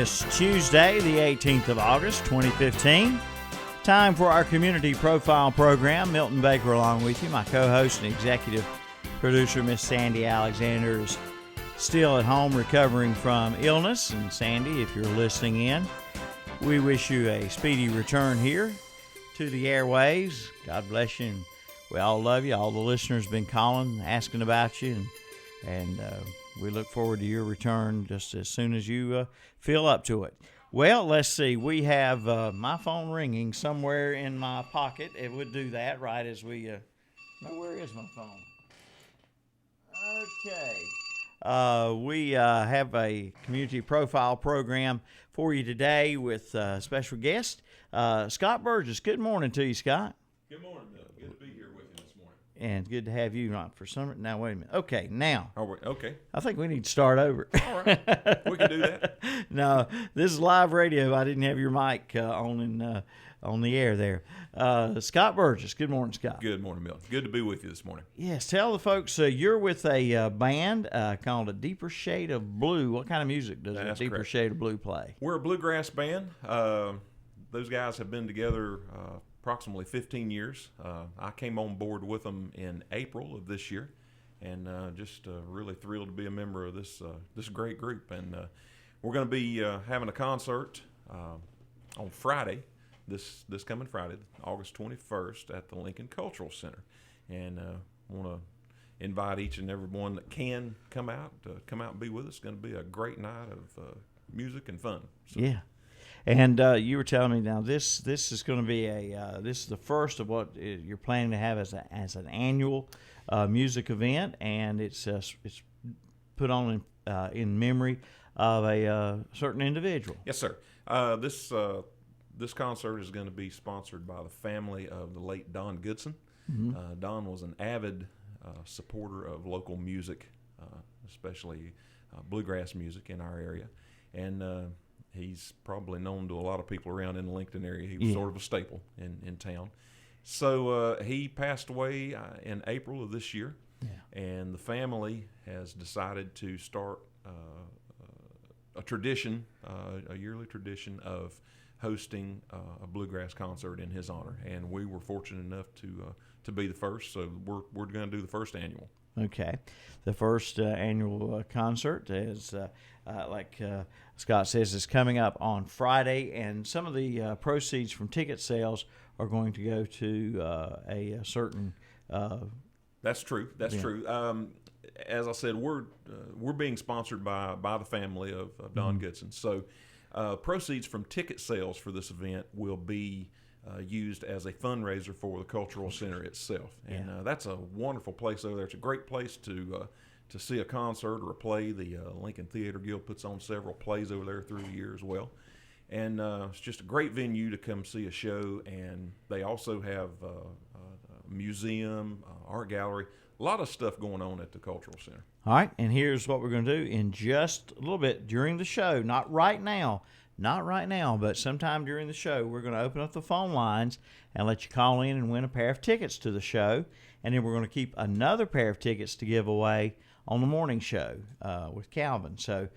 this Tuesday, the 18th of August, 2015. Time for our Community Profile program. Milton Baker along with you. My co-host and executive producer, Miss Sandy Alexander, is still at home recovering from illness. And Sandy, if you're listening in, we wish you a speedy return here to the airwaves. God bless you. And we all love you. All the listeners have been calling, asking about you, and we look forward to your return just as soon as you feel up to it. Well, let's see. We have my phone ringing somewhere in my pocket. It would do that right as we... No, where is my phone? Okay. We have a community profile program for you today with a special guest, Scott Burgess. Good morning to you, Scott. Good morning, Bill. Good to be here with you this morning. And good to have you on for some. Now, wait a minute. Okay, now. Okay. I think we need to start over. All right. We can do that. No, this is live radio. I didn't have your mic on the air there. Scott Burgess. Good morning, Scott. Good morning, Bill. Good to be with you this morning. Yes, tell the folks you're with a band called A Deeper Shade of Blue. What kind of music does A Deeper Shade of Blue play? We're a bluegrass band. Those guys have been together approximately 15 years. I came on board with them in April of this year, and just really thrilled to be a member of this great group. And we're going to be having a concert on Friday, this coming Friday, August 21st, at the Lincoln Cultural Center. And want to invite each and every one that can come out and be with us. It's going to be a great night of music and fun. So. Yeah. And you were telling me now this is going to be this is the first of what you're planning to have as an annual music event, and it's put on in memory of a certain individual. Yes, sir. This concert is going to be sponsored by the family of the late Don Goodson. Mm-hmm. Don was an avid supporter of local music, especially bluegrass music in our area, and he's probably known to a lot of people around in the Lincoln area. He was sort of a staple in town. So he passed away in April of this year, and the family has decided to start a tradition, a yearly tradition of hosting a bluegrass concert in his honor. And we were fortunate enough to be the first, so we're going to do the first annual. Okay. The first annual concert is, like Scott says, is coming up on Friday, and some of the proceeds from ticket sales are going to go to a certain... That's true. That's true. As I said, we're being sponsored by the family of Don Goodson. So proceeds from ticket sales for this event will be used as a fundraiser for the Cultural Center itself. And that's a wonderful place over there. It's a great place to see a concert or a play. The Lincoln Theater Guild puts on several plays over there through the year as well. And it's just a great venue to come see a show. And they also have a museum, art gallery, a lot of stuff going on at the Cultural Center. All right, and here's what we're going to do in just a little bit during the show. Not right now, but sometime during the show, we're going to open up the phone lines and let you call in and win a pair of tickets to the show. And then we're going to keep another pair of tickets to give away on the morning show with Calvin. So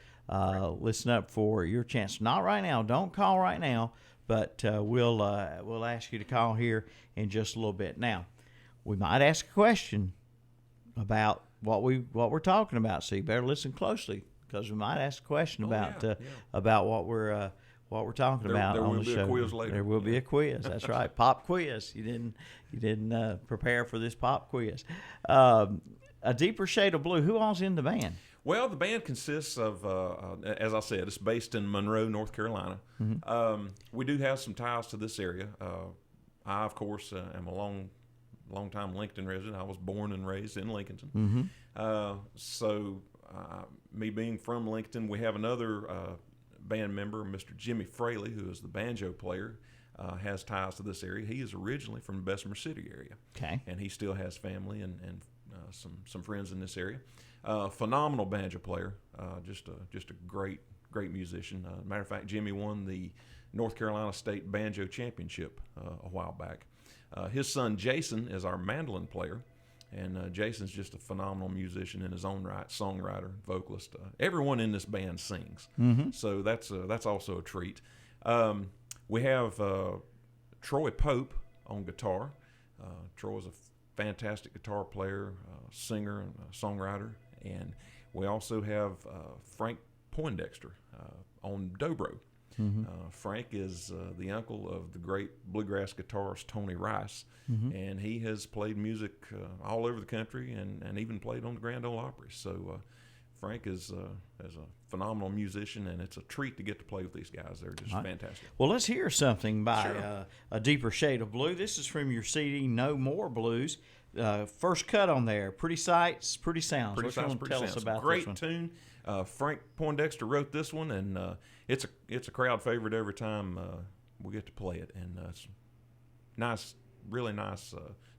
listen up for your chance. Not right now. Don't call right now, but we'll ask you to call here in just a little bit. Now, we might ask a question about what we're talking about, so you better listen closely, because we might ask a question about what we're talking about on the show. There will be a quiz later. There will be a quiz. That's right, pop quiz. You didn't prepare for this pop quiz. A Deeper Shade of Blue. Who all's in the band? Well, the band consists of, as I said, it's based in Monroe, North Carolina. Mm-hmm. We do have some ties to this area. I, of course, am a long-time Lincoln resident. I was born and raised in Lincolnton. Mm-hmm. So me being from Lincoln, we have another band member, Mr. Jimmy Fraley, who is the banjo player, has ties to this area. He is originally from the Bessemer City area. Okay. And he still has family and some friends in this area. Phenomenal banjo player, just a great musician. Matter of fact, Jimmy won the North Carolina State Banjo Championship a while back. His son Jason is our mandolin player, And Jason's just a phenomenal musician in his own right, songwriter, vocalist. Everyone in this band sings, so that's also a treat. We have Troy Pope on guitar. Troy's a fantastic guitar player, singer, and songwriter. And we also have Frank Poindexter on dobro. Frank is the uncle of the great bluegrass guitarist Tony Rice, and he has played music all over the country and even played on the Grand Ole Opry. So Frank is a phenomenal musician, and it's a treat to get to play with these guys. They're just fantastic. Well, let's hear something by A Deeper Shade of Blue. This is from your CD, No More Blues. First cut on there, Pretty Sights, Pretty Sounds. Pretty Sights, Pretty Sounds. Us about great this one? Tune. Frank Poindexter wrote this one, and it's a crowd favorite every time we get to play it. And it's nice, really nice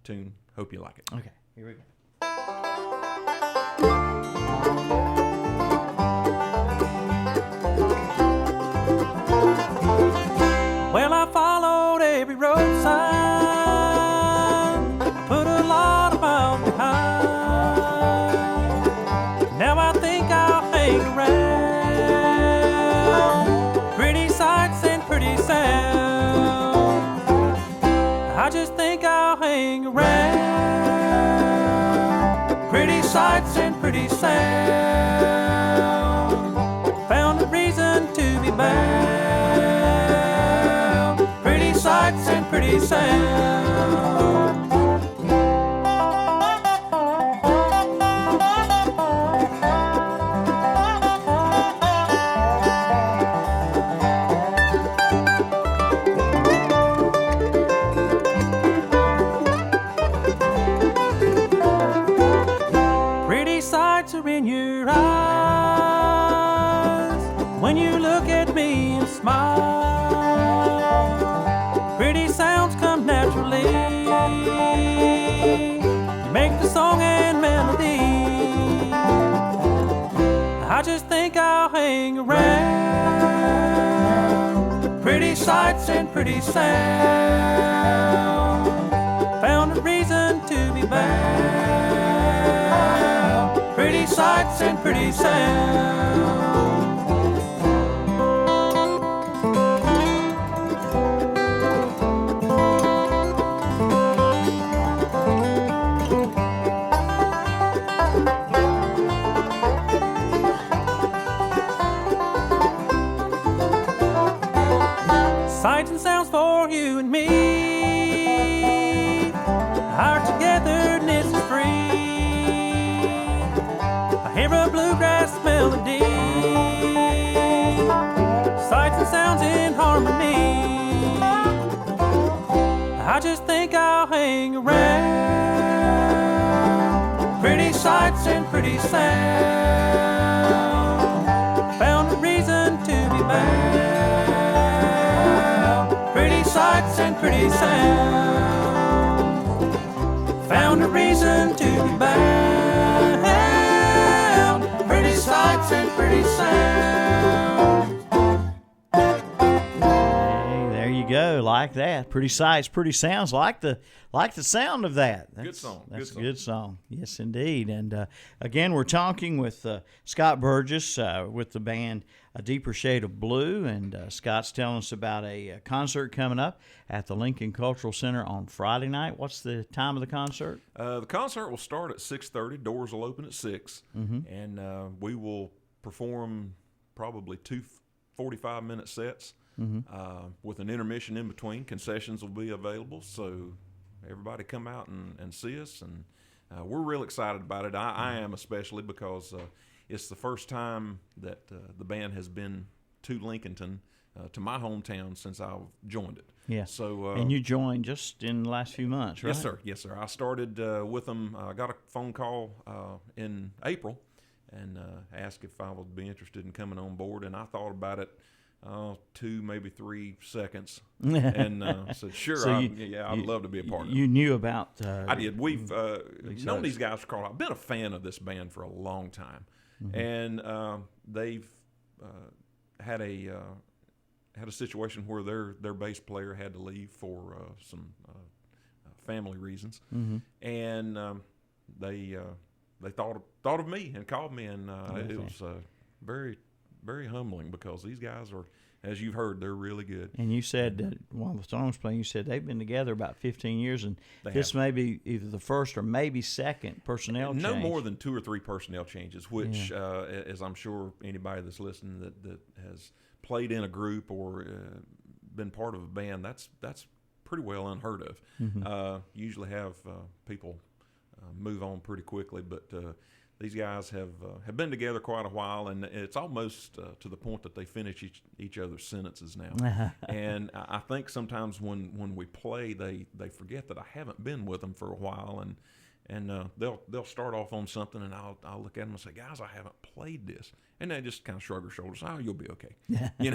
tune. Hope you like it. Okay, here we go. Well, I followed every road sign, put a lot of miles behind. Now I think I'll hang around. Pretty sights and pretty sounds. I just think I'll hang around. Pretty sights and pretty sounds. Found a reason to be bound. Pretty sights and pretty sounds. Pretty sights are in your eyes when you look at me and smile. Pretty sounds come naturally. You make the song and melody. I just think I'll hang around. Pretty sights and pretty sounds. Found a reason to be bound. Pretty sights and pretty sounds. Sights and sounds for you and me. Our togetherness is free. I hear a bluegrass melody. Sights and sounds in harmony. I just think I'll hang around. Pretty sights and pretty sounds. Found a reason to be bound. Pretty sights and pretty sounds. Found a reason to be bound. Pretty sights and pretty sounds. Hey, there you go, like that. Pretty sights, pretty sounds. Like the sound of that. Good song. That's a good song. Yes, indeed. And again, we're talking with Scott Burgess with the band A Deeper Shade of Blue, and Scott's telling us about a concert coming up at the Lincoln Cultural Center on Friday night. What's the time of the concert? The concert will start at 6:30. Doors will open at 6, and we will perform probably two 45-minute sets with an intermission in between. Concessions will be available, so everybody come out and see us, and we're real excited about it. I am, especially because it's the first time that the band has been to Lincolnton, to my hometown, since I've joined it. Yeah. So and you joined just in the last few months, right? Yes, sir. Yes, sir. I started with them. I got a phone call in April and asked if I would be interested in coming on board, and I thought about it 2, maybe 3 seconds, and said, "Sure, So I'd love to be a part of it." You knew about? I did. We've known these guys for quite a while. I've been a fan of this band for a long time, and they've had a situation where their bass player had to leave for some family reasons, and they thought of me and called me, and it was very, very humbling because these guys are, as you've heard, they're really good. And you said that while the song was playing, you said they've been together about 15 years, and this may be either the first or maybe second personnel change. No more than 2 or 3 personnel changes, which, as I'm sure anybody that's listening that has played in a group or been part of a band, that's pretty well unheard of. Usually have people move on pretty quickly, but these guys have been together quite a while, and it's almost to the point that they finish each other's sentences now. And I think sometimes when we play, they forget that I haven't been with them for a while, and they'll start off on something, and I'll look at them and say, guys, I haven't played this, and they just kind of shrug their shoulders. Oh, you'll be okay.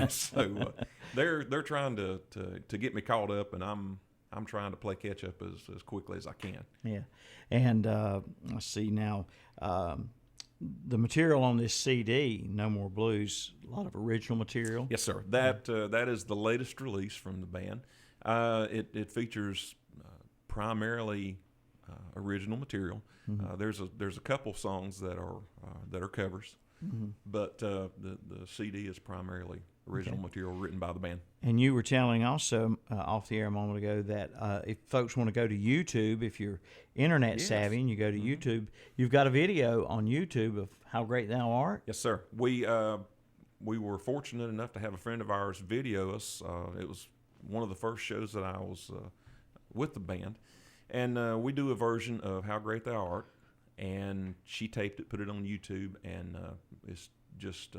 So they're trying to get me caught up, and I'm trying to play catch up as quickly as I can. Yeah, and let's see now. The material on this CD, No More Blues, a lot of original material. Yes, sir. That is the latest release from the band. It features primarily original material. There's a couple songs that are covers, but the CD is primarily original material written by the band. And you were telling also off the air a moment ago that if folks want to go to YouTube, if you're internet savvy and you go to YouTube, you've got a video on YouTube of How Great Thou Art. Yes, sir. We were fortunate enough to have a friend of ours video us. It was one of the first shows that I was with the band, and we do a version of How Great Thou Art, and she taped it, put it on YouTube, and it's just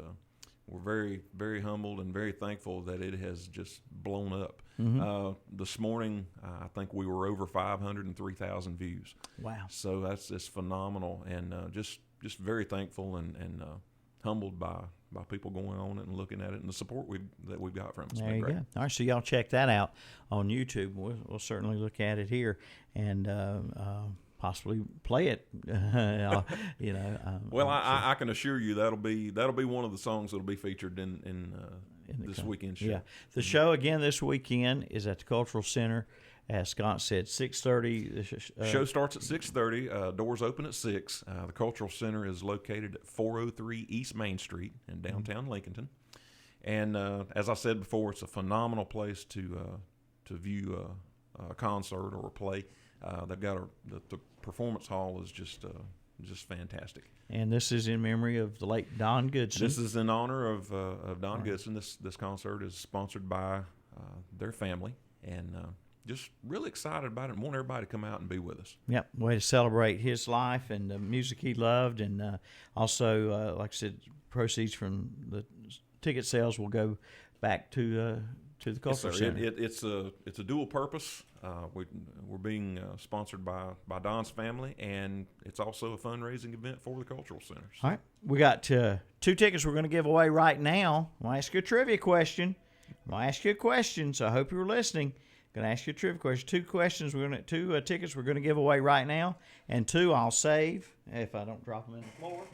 we're very, very humbled and very thankful that it has just blown up. This morning, I think we were over 503,000 views. Wow! So that's just phenomenal, and just very thankful and humbled by people going on it and looking at it, and the support that we've got from it. There you go. All right, so y'all check that out on YouTube. We'll certainly look at it here and possibly play it. Well, I can assure you that'll be one of the songs that'll be featured in this weekend show. Yeah, the show again this weekend is at the Cultural Center. As Scott said, 6:30. Show starts at 6:30. Doors open at 6. The Cultural Center is located at 403 East Main Street in downtown Lincolnton. And as I said before, it's a phenomenal place to view a concert or a play. They've got the performance hall is just fantastic. And this is in memory of the late Don Goodson. This is in honor of Don Goodson. This concert is sponsored by their family, and just really excited about it and want everybody to come out and be with us. Yep, way to celebrate his life and the music he loved, and also, like I said, proceeds from the ticket sales will go back to the Cultural Center. It's a dual purpose. We're being sponsored by Don's family, and it's also a fundraising event for the Cultural Center. All right, we got 2 tickets we're going to give away right now. I'm going to ask you a trivia question. So I hope you were listening. I'm going to ask you a trivia question. 2 questions. 2 tickets we're going to give away right now, and 2 I'll save if I don't drop them in the floor.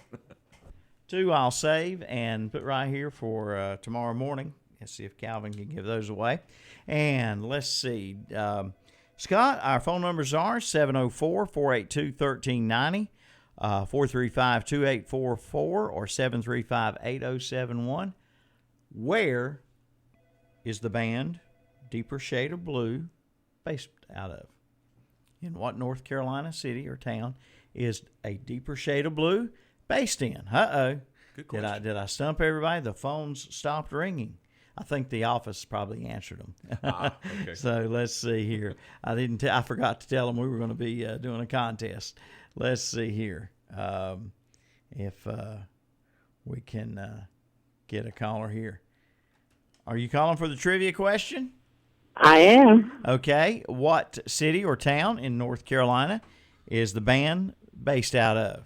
2 I'll save and put right here for tomorrow morning. Let's see if Calvin can give those away. And let's see. Scott, our phone numbers are 704-482-1390, 435-2844, or 735-8071. Where is the band Deeper Shade of Blue based out of? In what North Carolina city or town is a Deeper Shade of Blue based in? Good question. Did I stump everybody? The phones stopped ringing. I think the office probably answered them. Okay. So let's see here. I forgot to tell them we were going to be doing a contest. Let's see here if we can get a caller here. Are you calling for the trivia question? I am. Okay. What city or town in North Carolina is the band based out of?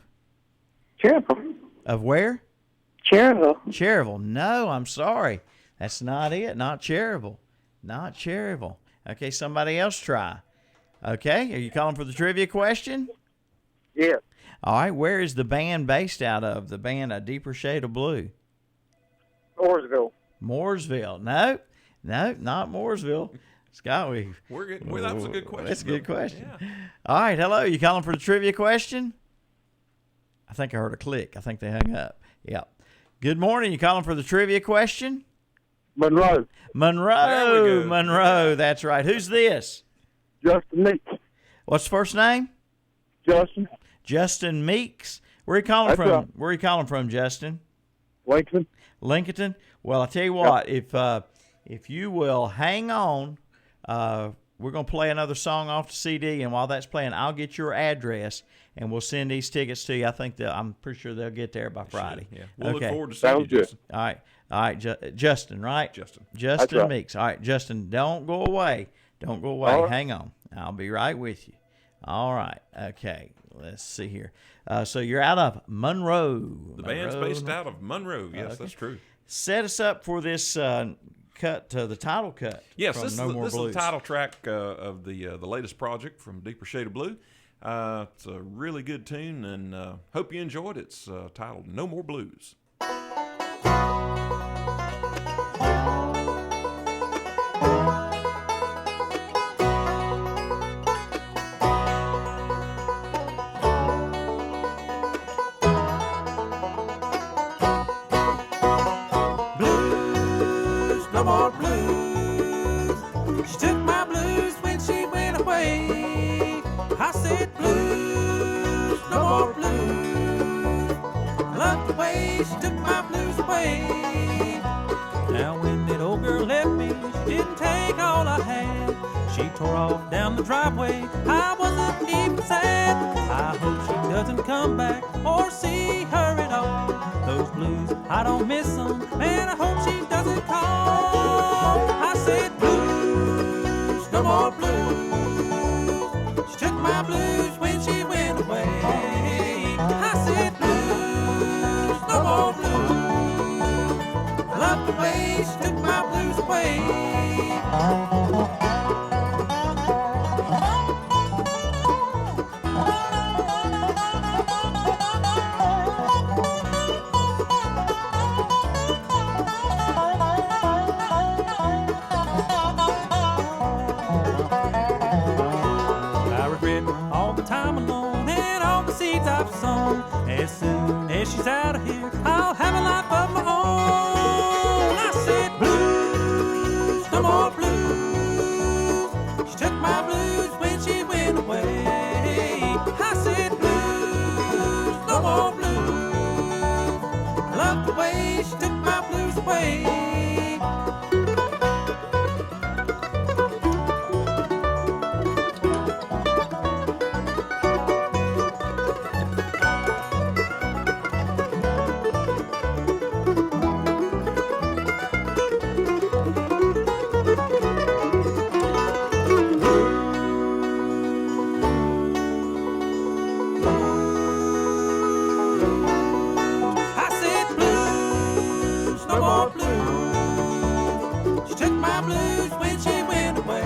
Cherville. Of where? Cherville. Cherville. No, I'm sorry. That's not it. Not Cherville. Okay, somebody else try. Okay, are you calling for the trivia question? Yeah. All right, where is the band based out of? The band A Deeper Shade of Blue. Mooresville. Mooresville. No, not Mooresville. Scott, that was a good question. That's a good question. Yeah. All right, hello. You calling for the trivia question? I think I heard a click. I think they hung up. Yep. Good morning. You calling for the trivia question? Monroe. Monroe. go. Monroe. That's right. Who's this? Justin Meeks. What's the first name? Justin. Justin Meeks. Where are you calling That's from? right. Where are you calling from, Justin? Lincoln. Lincoln. Well, I tell you what, if you will hang on, we're going to play another song off the CD, and while that's playing, I'll get your address, and we'll send these tickets to you. I think I'm pretty sure they'll get there by Friday. Yeah. We'll look Okay. forward to seeing you, Sounds good. Justin. All right, Justin, right? Justin. Justin right. Meeks. All right, Justin, don't go away. Don't go away. All right. Hang on. I'll be right with you. All right. Okay. Let's see here. So you're out of Monroe. The band's based out of Monroe. Yes, that's true. Set us up for this cut, the title cut. Yes, from this is No the, More this is Blues. the title track of the latest project from Deeper Shade of Blue. It's a really good tune, and hope you enjoyed it. It's titled No More Blues. Blues, no more blues. She took my blues when she went away. I said blues, no more blues. I love the way she took my blues away. Now when that old girl left me, she didn't take all I had. She tore off down the driveway. I wasn't even sad. I hope she doesn't come back or see her at all. Those blues, I don't miss them. Man, I hope she doesn't call. I said blues, no more blues. She took my blues when she went away. I said blues, no more blues. I love the way she took my blues away. I regret all the time alone and all the seeds I've sown. As soon as she's out of here, I'll have a life of my own. I said blues, no more blues. She took my blues when she went away. I said blues, no more blues. I love the way she took my blues away. I said blues, no more blues. She took my blues when she went away.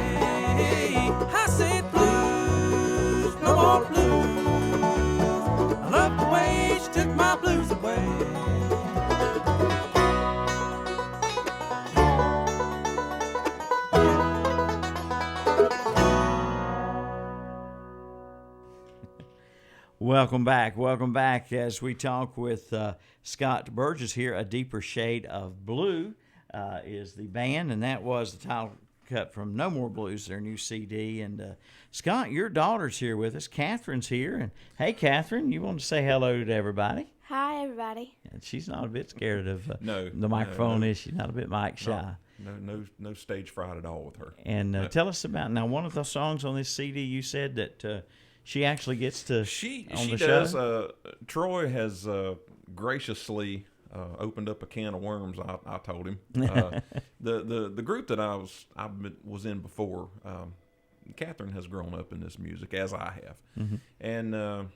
I said blues, no more blues. I love the way she took my blues away. Welcome back. Welcome back as we talk with Scott Burgess here. A Deeper Shade of Blue is the band, and that was the title cut from No More Blues, their new CD. And Scott, your daughter's here with us. Catherine's here. And hey, Catherine, you want to say hello to everybody? Hi, everybody. And she's not a bit scared of No, the microphone, no. is she? Not a bit mic shy. No stage fright at all with her. And tell us about, now, one of the songs on this CD, you said that she actually gets to She on the does. show? Troy has graciously opened up a can of worms. I told him the group that I was in before. Catherine has grown up in this music as I have, and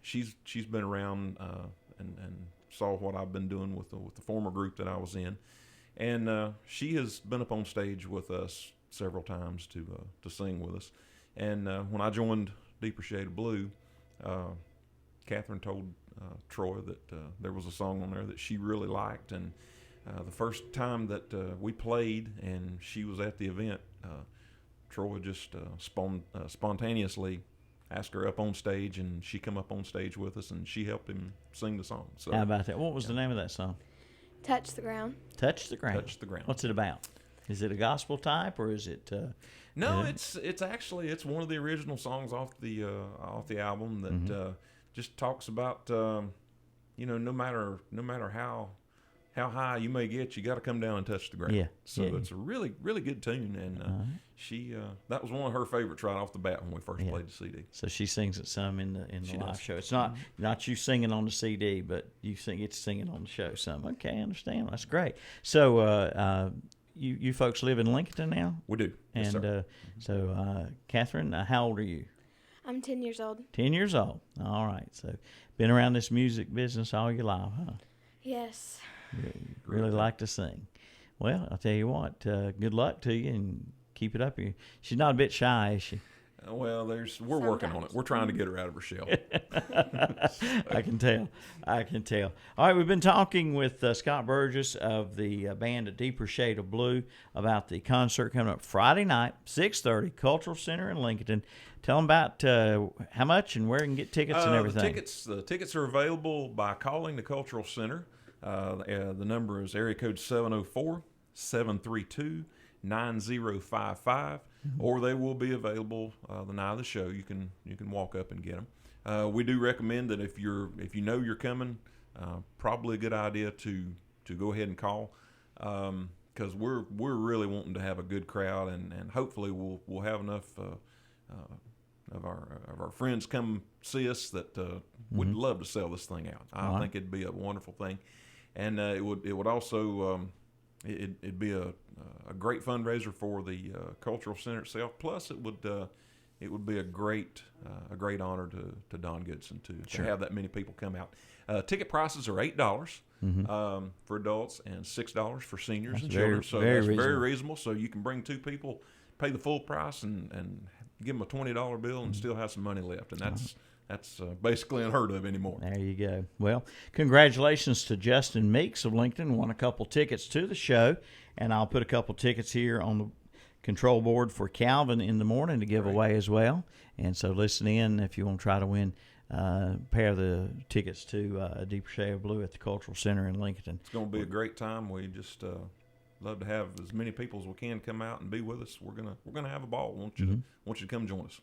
she's been around and saw what I've been doing with the former group that I was in, and she has been up on stage with us several times to sing with us. And when I joined Deeper Shade of Blue, Catherine told Troy that there was a song on there that she really liked, and the first time that we played and she was at the event, Troy just spontaneously asked her up on stage, and she come up on stage with us, and she helped him sing the song. So How about that? What was the name of that song? Touch the ground. Touch the Ground. Touch the Ground. What's it about? Is it a gospel type, or is it? No, it's actually one of the original songs off the album that just talks about no matter how high you may get, you got to come down and touch the ground. Yeah. So it's a really good tune, and she that was one of her favorites right off the bat when we first played the CD. So she sings it some in the live does. show. It's not you singing on the CD, but you get to sing it on the show some. Okay, I understand. That's great. So you folks live in Lincoln now? We do. And Yes, sir. so Catherine, how old are you? I'm 10 years old. 10 years old. All right. So been around this music business all your life, huh? Yes. You really like to sing. Well, I'll tell you what. Good luck to you, and keep it up. She's not a bit shy, is she? Well, we're working on it. We're trying to get her out of her shell. I can tell. All right, we've been talking with Scott Burgess of the band A Deeper Shade of Blue about the concert coming up Friday night, 6:30, Cultural Center in Lincoln. Tell them about how much and where you can get tickets and everything. The tickets are available by calling the Cultural Center. The number is area code 704-732-9055. Or they will be available the night of the show. You can walk up and get them. We do recommend that if you know you're coming, probably a good idea to go ahead and call, because we're really wanting to have a good crowd, and hopefully we'll have enough of our friends come see us that we'd love to sell this thing out. I think it'd be a wonderful thing, and it would also it'd be a great fundraiser for the cultural center itself. Plus, it would be a great honor to Don Goodson to have that many people come out. Ticket prices are $8 for adults and $6 for seniors and children. So that's very reasonable. So you can bring 2 people, pay the full price, and give them a $20 bill and still have some money left. And that's basically unheard of anymore. There you go. Well, congratulations to Justin Meeks of Lincoln. Won a couple tickets to the show, and I'll put a couple tickets here on the control board for Calvin in the morning to give away as well. And so listen in if you want to try to win a pair of the tickets to A Deeper Shade of Blue at the Cultural Center in Lincoln. It's going to be a great time. We just love to have as many people as we can come out and be with us. We're gonna have a ball. Want you to come join us.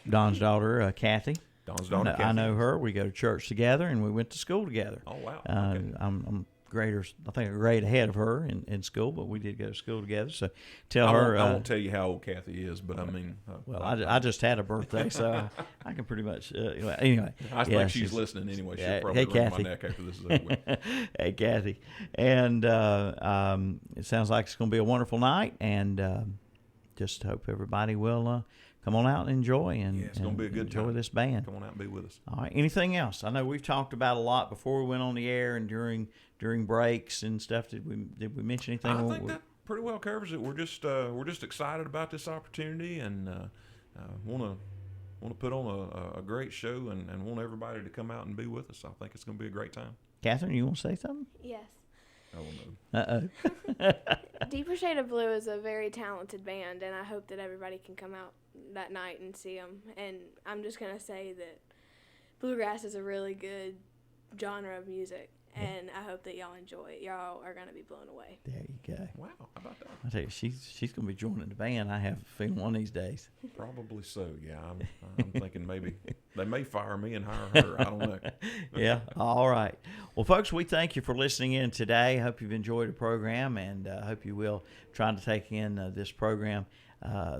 Don's daughter, Kathy. Don's daughter, Kathy. I know her. We go to church together, and we went to school together. Oh, wow. Okay. I'm I think a grade ahead of her in school, but we did go to school together. So tell I her. I won't tell you how old Kathy is, but I mean. I just had a birthday, so I can pretty much. Anyway. I think she's listening anyway. She'll probably wring my neck after this is over with. Hey, Kathy. And it sounds like it's going to be a wonderful night, and just hope everybody will come on out and enjoy it's going to be a good enjoy time. This band. Come on out and be with us. All right. Anything else? I know we've talked about a lot before we went on the air and during breaks and stuff. Did we mention anything? I think that pretty well covers it. We're just excited about this opportunity, and want to put on a great show, and want everybody to come out and be with us. I think it's going to be a great time. Catherine, you want to say something? Yes. Oh no. Deeper Shade of Blue is a very talented band, and I hope that everybody can come out that night and see them. And I'm just going to say that bluegrass is a really good genre of music, and I hope that y'all enjoy it. Y'all are going to be blown away. There you go. Wow, how about that? I tell you, she's going to be joining the band. I have a feeling one of these days. Probably so. Yeah, I'm thinking maybe they may fire me and hire her. I don't know. Yeah. All right. Well, folks, we thank you for listening in today. Hope you've enjoyed the program, and hope you will try to take in this program,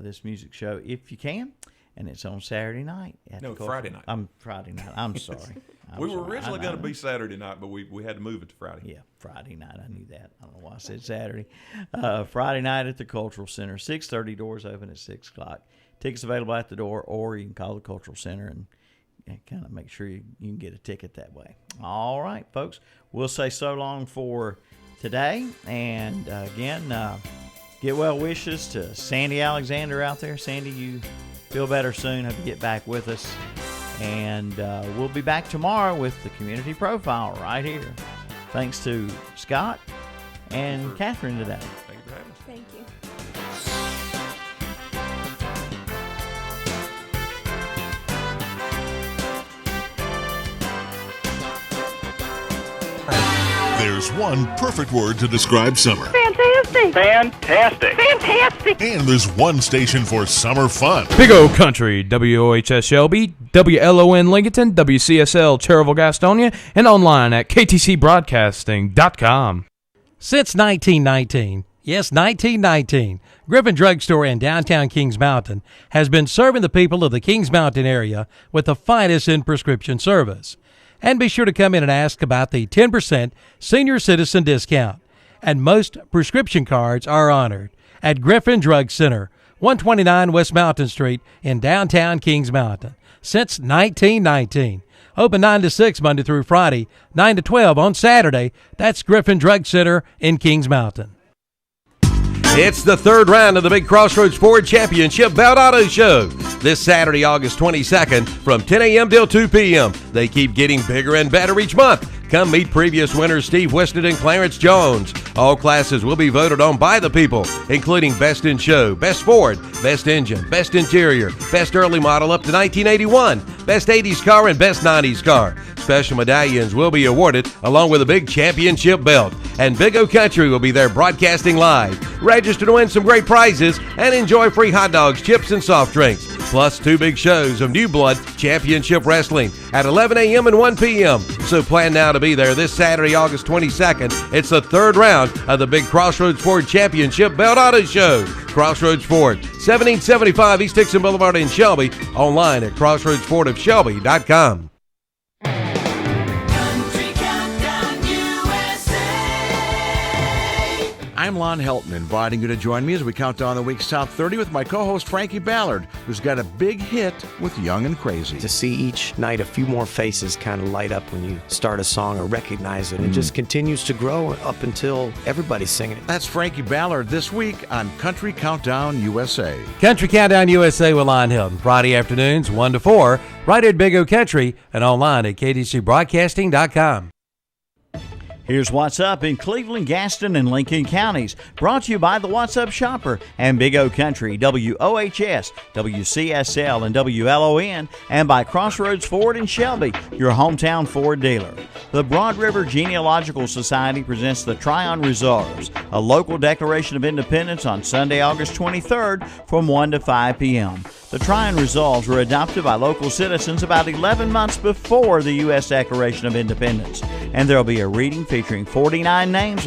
this music show, if you can. And it's on Saturday night. Friday night. Friday night. I'm sorry. We were originally going to be Saturday night, but we had to move it to Friday. Yeah, Friday night. I knew that. I don't know why I said Saturday. Friday night at the Cultural Center. 6:30, doors open at 6 o'clock. Tickets available at the door, or you can call the Cultural Center and kind of make sure you can get a ticket that way. All right, folks. We'll say so long for today. And again, get well wishes to Sandy Alexander out there. Sandy, you feel better soon. Hope you get back with us. And we'll be back tomorrow with the Community Profile right here. Thanks to Scott and Catherine today. Thank you for having us. Thank you. There's one perfect word to describe summer. Fantastic! Fantastic. Fantastic! And there's one station for summer fun. Big O Country, WOHS Shelby, WLON Lincoln, WCSL Cherville Gastonia, and online at ktcbroadcasting.com. Since 1919, yes, 1919, Griffin Drug Store in downtown Kings Mountain has been serving the people of the Kings Mountain area with the finest in prescription service. And be sure to come in and ask about the 10% senior citizen discount. And most prescription cards are honored at Griffin Drug Center, 129 West Mountain Street in downtown Kings Mountain. Since 1919. Open 9 to 6 Monday through Friday, 9 to 12 on Saturday. That's Griffin Drug Center in Kings Mountain. It's the third round of the Big Crossroads Ford Championship Bout Auto Show. This Saturday, August 22nd, from 10 a.m. till 2 p.m. They keep getting bigger and better each month. Come meet previous winners Steve Wisted and Clarence Jones. All classes will be voted on by the people, including Best in Show, Best Ford, Best Engine, Best Interior, Best Early Model up to 1981, Best 80s Car, and Best 90s Car. Special medallions will be awarded along with a big championship belt. And Big O Country will be there broadcasting live. Register to win some great prizes and enjoy free hot dogs, chips, and soft drinks. Plus 2 big shows of New Blood Championship Wrestling at 11 a.m. and 1 p.m. So plan now to be there this Saturday, August 22nd. It's the third round of the Big Crossroads Ford Championship Belt Auto Show. Crossroads Ford, 1775 East Dixon Boulevard in Shelby. Online at crossroadsfordofshelby.com. I'm Lon Helton, inviting you to join me as we count down the week's top 30 with my co-host Frankie Ballard, who's got a big hit with Young and Crazy. To see each night a few more faces kind of light up when you start a song or recognize it. It just continues to grow up until everybody's singing it. That's Frankie Ballard this week on Country Countdown USA. Country Countdown USA with Lon Hilton, Friday afternoons 1 to 4, right at Big O Country and online at ktcbroadcasting.com. Here's what's up in Cleveland, Gaston, and Lincoln counties. Brought to you by the What's Up Shopper and Big O Country, WOHS, WCSL, and WLON, and by Crossroads Ford in Shelby, your hometown Ford dealer. The Broad River Genealogical Society presents the Tryon Reserves, a local declaration of independence on Sunday, August 23rd from 1 to 5 p.m. The Tryon Resolves were adopted by local citizens about 11 months before the U.S. Declaration of Independence, and there will be a reading featuring 49 names